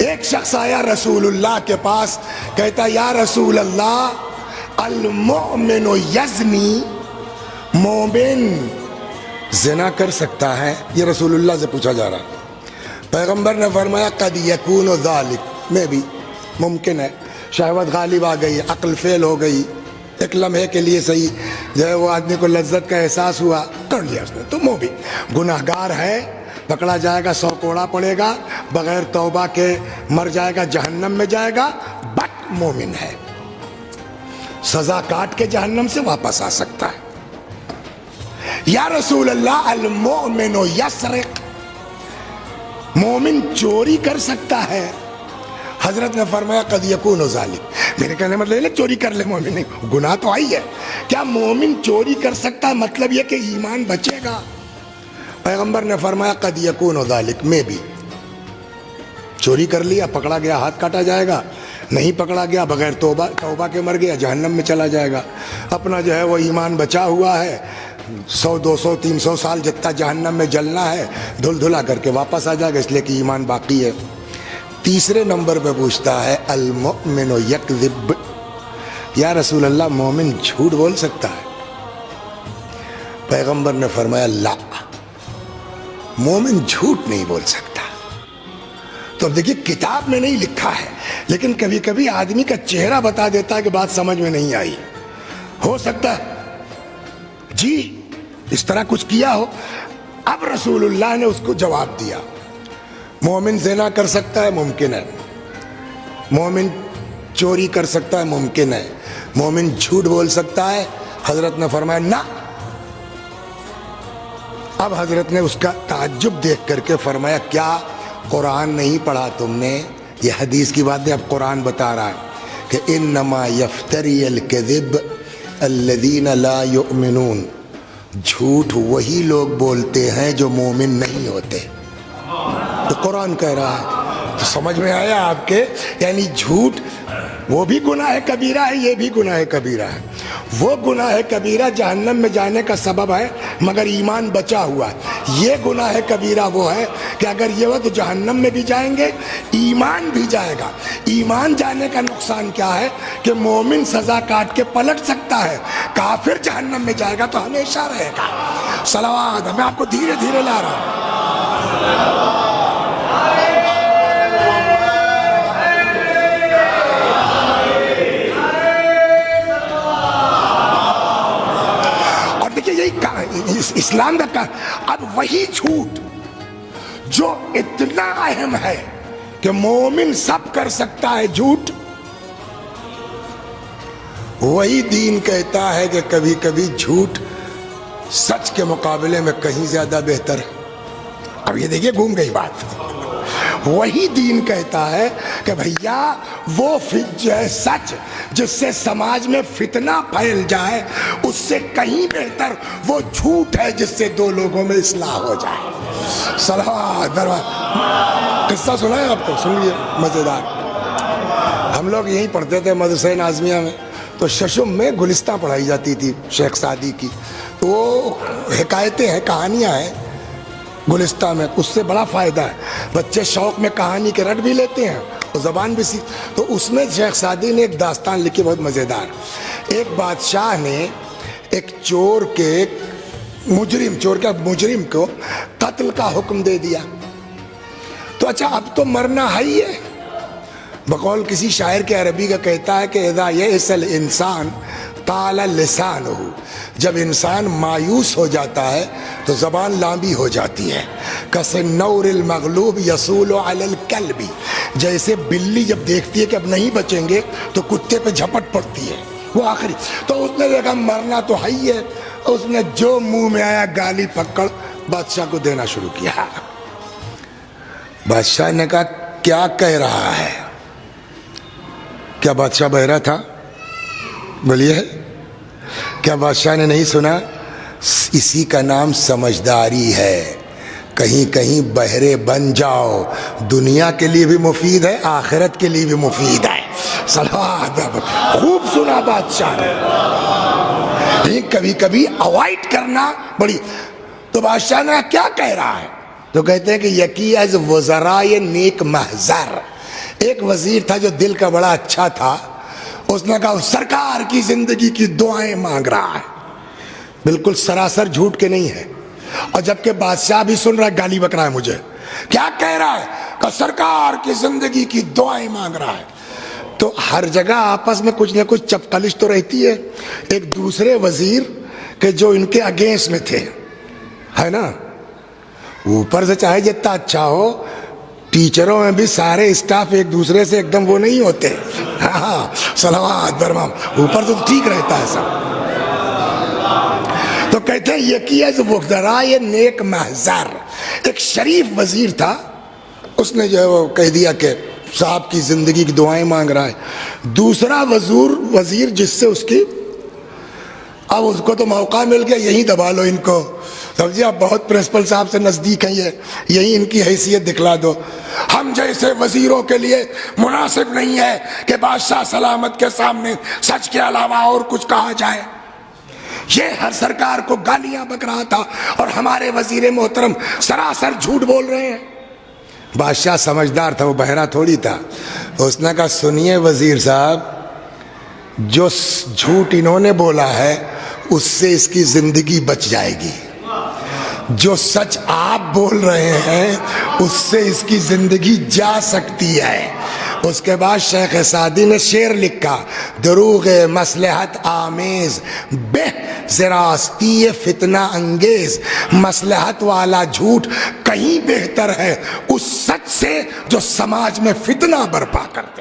ایک شخص آیا رسول اللہ کے پاس، کہتا یا رسول اللہ المؤمن یزنی، مومن زنا کر سکتا ہے؟ یہ رسول اللہ سے پوچھا جا رہا۔ پیغمبر نے فرمایا قد یکون ذالک، میں بھی ممکن ہے، شہوت غالب آ گئی، عقل فیل ہو گئی، ایک لمحے کے لیے صحیح جو ہے وہ آدمی کو لذت کا احساس ہوا، کر لیا اس نے، تو وہ بھی گناہ گار ہے، پکڑا جائے گا، 100 کوڑا پڑے گا، بغیر توبہ کے مر جائے گا، جہنم میں جائے گا، بٹ مومن ہے، سزا کاٹ کے جہنم سے واپس آ سکتا ہے۔ یا رسول اللہ المؤمن یسرق، مومن چوری کر سکتا ہے؟ حضرت نے فرمایا قد یکون ذالک، میرے کہنے مطلب یہ چوری کر لے، مومن نہیں، گناہ تو آئی ہے، کیا مومن چوری کر سکتا ہے؟ مطلب یہ کہ ایمان بچے گا؟ پیغمبر نے فرمایا قد یکون ذالک، میں بھی چوری کر لیا، پکڑا گیا ہاتھ کاٹا جائے گا، نہیں پکڑا گیا بغیر توبہ کے مر گیا، جہنم میں چلا جائے گا، اپنا جو ہے وہ ایمان بچا ہوا ہے، 100 200 300 سال جتنا جہنم میں جلنا ہے دھل دھلا کر کے واپس آ جائے گا، اس لیے کہ ایمان باقی ہے۔ تیسرے نمبر پہ پوچھتا ہے المؤمن یکذب، یا رسول اللہ مومن جھوٹ بول سکتا ہے؟ پیغمبر نے فرمایا لا، مومن جھوٹ نہیں بول سکتا۔ تو اب دیکھیے کتاب میں نہیں لکھا ہے، لیکن کبھی کبھی آدمی کا چہرہ بتا دیتا ہے کہ بات سمجھ میں نہیں آئی، ہو سکتا ہے جی اس طرح کچھ کیا ہو۔ اب رسول اللہ نے اس کو جواب دیا، مومن زنا کر سکتا ہے؟ ممکن ہے۔ مومن چوری کر سکتا ہے؟ ممکن ہے۔ مومن جھوٹ بول سکتا ہے؟ حضرت نے فرمایا نہ۔ اب حضرت نے اس کا تعجب دیکھ کر کے فرمایا کیا قرآن نہیں پڑھا تم نے؟ یہ حدیث کی بات ہے، اب قرآن بتا رہا ہے کہ انما یفتری الکذب الذین لا یؤمنون، جھوٹ وہی لوگ بولتے ہیں جو مومن نہیں ہوتے، تو قرآن کہہ رہا ہے۔ تو سمجھ میں آیا آپ کے؟ یعنی جھوٹ وہ بھی گناہ کبیرہ ہے، یہ بھی گناہ کبیرہ ہے۔ وہ گناہ کبیرہ جہنم میں جانے کا سبب ہے مگر ایمان بچا ہوا ہے، یہ گناہ کبیرہ وہ ہے کہ اگر یہ ہو تو جہنم میں بھی جائیں گے، ایمان بھی جائے گا۔ ایمان جانے کا نقصان کیا ہے کہ مومن سزا کاٹ کے پلٹ سکتا ہے، کافر جہنم میں جائے گا تو ہمیشہ رہے گا۔ صلوات، میں آپ کو دھیرے دھیرے لا رہا ہوں۔ اسلام کا اب وہی جھوٹ جو اتنا اہم ہے کہ مومن سب کر سکتا ہے جھوٹ، وہی دین کہتا ہے کہ کبھی کبھی جھوٹ سچ کے مقابلے میں کہیں زیادہ بہتر ہے۔ اب یہ دیکھیے گھوم گئی بات، وہی دین کہتا ہے کہ بھیا وہ جو ہے سچ جس سے سماج میں فتنہ پھیل جائے، اس سے کہیں بہتر وہ جھوٹ ہے جس سے دو لوگوں میں اصلاح ہو جائے۔ صلوات۔ قصہ سنا ہے آپ کو؟ سن لیے، مزیدار۔ ہم لوگ یہیں پڑھتے تھے مدرسہ ناظمیہ میں، تو ششم میں گلستہ پڑھائی جاتی تھی شیخ سعدی کی، تو وہ حکایتیں ہیں، کہانیاں ہیں گلستہ میں، اس سے بڑا فائدہ ہے، بچے شوق میں کہانی کے رٹ بھی لیتے ہیں اور زبان بھی سیکھ۔ تو اس میں شیخ سعدی نے ایک داستان لکھی بہت مزیدار۔ ایک بادشاہ نے ایک چور مجرم کو قتل کا حکم دے دیا، تو اچھا اب تو مرنا ہے ہی ہے۔ بقول کسی شاعر کے عربی کا کہتا ہے کہ اذا یئس الانسان طال لسانہ، جب انسان مایوس ہو جاتا ہے تو زبان لامبی ہو جاتی ہے۔ کسنور المغلوب یصول علی الکلب، جیسے بلی جب دیکھتی ہے کہ اب نہیں بچیں گے تو کتے پہ جھپٹ پڑتی ہے، وہ آخری۔ تو اس نے دیکھا مرنا تو ہے ہی ہے، اس نے جو منہ میں آیا گالی پکڑ بادشاہ کو دینا شروع کیا۔ بادشاہ نے کہا کیا کہہ رہا ہے؟ کیا بادشاہ بہرا تھا؟ بولیے، کیا بادشاہ نے نہیں سنا؟ اسی کا نام سمجھداری ہے۔ کہیں کہیں بہرے بن جاؤ، دنیا کے لیے بھی مفید ہے، آخرت کے لیے بھی مفید ہے۔ صلوات، خوب سنا بادشاہ نے، لیکن کبھی کبھی اوائڈ کرنا بڑی۔ تو بادشاہ نے کیا کہہ رہا ہے؟ تو کہتے ہیں کہ یکی از وزرائے نیک محضر، ایک وزیر تھا جو دل کا بڑا اچھا تھا، اس نے کہا سرکار کی زندگی کی دعائیں مانگ رہا ہے، بالکل سراسر جھوٹ کے نہیں ہے، اور جبکہ بادشاہ بھی سن رہا ہے، گالی بک رہا ہے مجھے، کیا کہہ رہا ہے کہ سرکار کی زندگی کی دعائیں مانگ رہا ہے۔ تو ہر جگہ آپس میں کچھ نہ کچھ چپقلش تو رہتی ہے۔ ایک دوسرے وزیر کہ جو ان کے اگینسٹ میں تھے، ہے نا، اوپر سے چاہے جتنا اچھا ہو، ٹیچروں میں بھی سارے اسٹاف ایک دوسرے سے ایک دم وہ نہیں ہوتے، ہاں صلوات برمام، اوپر تو ٹھیک رہتا ہے سب۔ تو کہتے ہیں یہ کیا جو وقدرائے نیک محضر، ایک شریف وزیر تھا، اس نے جو کہہ دیا کہ صاحب کی زندگی کی دعائیں مانگ رہا ہے۔ دوسرا وزیر جس سے اس کی، اب اس کو تو موقع مل گیا، یہی دبا لو ان کو، سمجھے، اب بہت پرنسپل صاحب سے نزدیک ہیں یہ، یہی ان کی حیثیت دکھلا دو۔ ہم جیسے وزیروں کے لیے مناسب نہیں ہے کہ بادشاہ سلامت کے سامنے سچ کے علاوہ اور کچھ کہا جائے۔ یہ ہر سرکار کو گالیاں بک رہا تھا اور ہمارے وزیر محترم سراسر جھوٹ بول رہے ہیں۔ بادشاہ سمجھدار تھا، وہ بہرا تھوڑی تھا، اس نے کہا سنیے وزیر صاحب، جو جھوٹ انہوں نے بولا ہے اس سے اس کی زندگی بچ جائے گی، جو سچ آپ بول رہے ہیں اس سے اس کی زندگی جا سکتی ہے۔ اس کے بعد شیخ سعدی نے شعر لکھا، دروغ مصلحت آمیز بہ زراستی فتنہ انگیز، مصلحت والا جھوٹ کہیں بہتر ہے اس سچ سے جو سماج میں فتنہ برپا کرتے۔